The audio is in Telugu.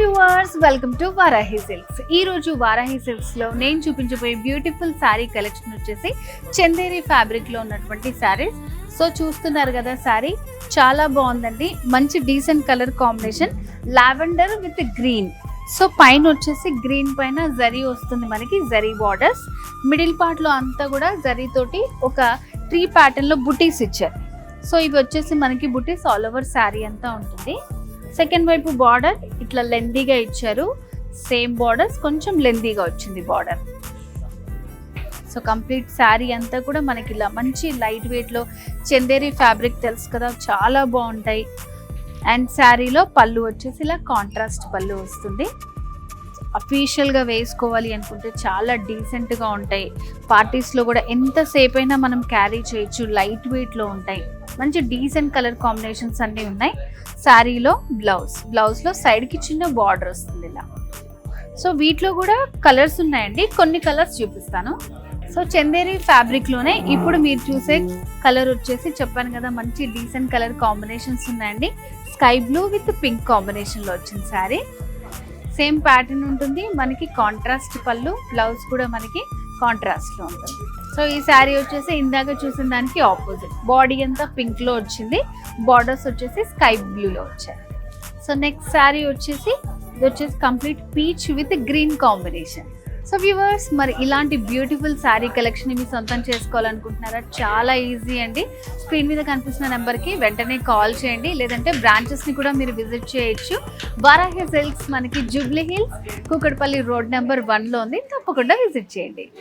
Viewers, welcome to Varahi silks. ఈ రోజు వారాహి సిల్క్స్ లో నేను చూపించబోయే బ్యూటిఫుల్ శారీ కలెక్షన్ వచ్చేసి చందేరి ఫ్యాబ్రిక్ లో ఉన్నటువంటి శారీస్. సో చూస్తున్నారు కదా, శారీ చాలా బాగుందండి. మంచి decent colour combination, lavender with green. So పైన వచ్చేసి గ్రీన్ పైన జరీ వస్తుంది మనకి, జరీ బార్డర్స్. మిడిల్ పార్ట్ లో అంతా కూడా జరీ తోటి ఒక ట్రీ ప్యాటర్న్ లో బుటీస్ ఇచ్చారు. సో ఇవి వచ్చేసి మనకి బుటీస్ ఆల్ ఓవర్ శారీ అంతా ఉంటుంది. సెకండ్ వైపు బార్డర్ ఇట్లా లెందీగా ఇచ్చారు, సేమ్ బార్డర్స్ కొంచెం లెందీగా వచ్చింది బార్డర్. సో కంప్లీట్ శారీ అంతా కూడా మనకి ఇలా మంచి లైట్ వెయిట్ లో చందేరి ఫ్యాబ్రిక్ తెలుసు కదా, చాలా బాగుంటాయి. అండ్ శారీలో పళ్ళు వచ్చేసి ఇలా కాంట్రాస్ట్ పళ్ళు వస్తుంది. అఫీషియల్ గా వేసుకోవాలి అనుకుంటే చాలా డీసెంట్ గా ఉంటాయి. పార్టీస్ లో కూడా ఎంతసేపు అయినా మనం క్యారీ చేయొచ్చు, లైట్ వెయిట్ లో ఉంటాయి. మంచి డీసెంట్ కలర్ కాంబినేషన్స్ అన్నీ ఉన్నాయి. శారీలో బ్లౌజ్ లో సైడ్ కి చిన్న బార్డర్ వస్తుంది ఇలా. సో వీటిలో కూడా కలర్స్ ఉన్నాయండి, కొన్ని కలర్స్ చూపిస్తాను. సో చందేరి ఫ్యాబ్రిక్ లోనే ఇప్పుడు మీరు చూసే కలర్ వచ్చేసి చెప్పాను కదా, మంచి డీసెంట్ కలర్ కాంబినేషన్స్ ఉన్నాయండి. Sky blue with pink combination లో వచ్చింది శారీ. సేమ్ ప్యాటర్న్ ఉంటుంది మనకి, కాంట్రాస్ట్ పళ్ళు, బ్లౌజ్ కూడా మనకి కాంట్రాస్ట్ లో ఉంటుంది. సో ఈ శారీ వచ్చేసి ఇందాక చూసిన దానికి ఆపోజిట్, బాడీ అంతా పింక్ లో వచ్చింది, బార్డర్స్ వచ్చేసి స్కై బ్లూలో వచ్చాయి. సో నెక్స్ట్ శారీ వచ్చేసి ఇది వచ్చేసి complete peach with green combination. So viewers, మరి ఇలాంటి బ్యూటిఫుల్ శారీ కలెక్షన్ మీ సొంతం చేసుకోవాలనుకుంటున్నారా? చాలా ఈజీ అండి. స్క్రీన్ మీద కనిపిస్తున్న నెంబర్కి వెంటనే కాల్ చేయండి, లేదంటే బ్రాంచెస్ని కూడా మీరు విజిట్ చేయొచ్చు. వారాహి సిల్క్స్ మనకి జూబ్లీ హిల్స్, కూకట్పల్లి రోడ్ నెంబర్ 1లో ఉంది. తప్పకుండా విజిట్ చేయండి.